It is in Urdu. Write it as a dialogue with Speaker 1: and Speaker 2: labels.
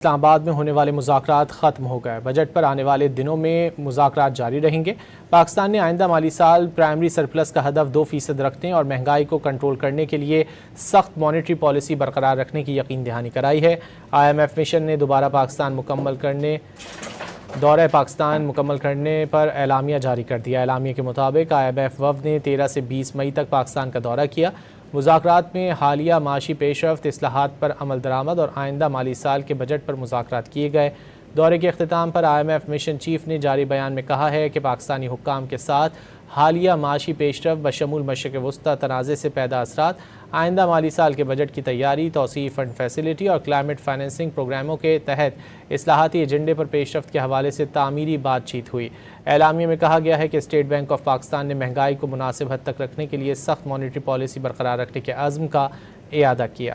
Speaker 1: اسلام آباد میں ہونے والے مذاکرات ختم ہو گئے۔ بجٹ پر آنے والے دنوں میں مذاکرات جاری رہیں گے۔ پاکستان نے آئندہ مالی سال پرائمری سرپلس کا ہدف 2% رکھنے اور مہنگائی کو کنٹرول کرنے کے لیے سخت مانیٹری پالیسی برقرار رکھنے کی یقین دہانی کرائی ہے۔ IMF مشن نے دورہ پاکستان مکمل کرنے پر اعلامیہ جاری کر دیا۔ اعلامیے کے مطابق IMF وفد نے 13 سے 20 مئی تک پاکستان کا دورہ کیا۔ مذاکرات میں حالیہ معاشی پیش رفت، اصلاحات پر عمل درآمد اور آئندہ مالی سال کے بجٹ پر مذاکرات کیے گئے۔ دورے کے اختتام پر IMF مشن چیف نے جاری بیان میں کہا ہے کہ پاکستانی حکام کے ساتھ حالیہ معاشی پیش رفت بشمول مشرق وسطی تنازع سے پیدا اثرات، آئندہ مالی سال کے بجٹ کی تیاری، توسیعی فنڈ فیسلٹی اور کلائمیٹ فائنینسنگ پروگراموں کے تحت اصلاحاتی ایجنڈے پر پیش رفت کے حوالے سے تعمیری بات چیت ہوئی۔ اعلامیے میں کہا گیا ہے کہ اسٹیٹ بینک آف پاکستان نے مہنگائی کو مناسب حد تک رکھنے کے لیے سخت مانیٹری پالیسی برقرار رکھنے کے عزم کا اعادہ کیا۔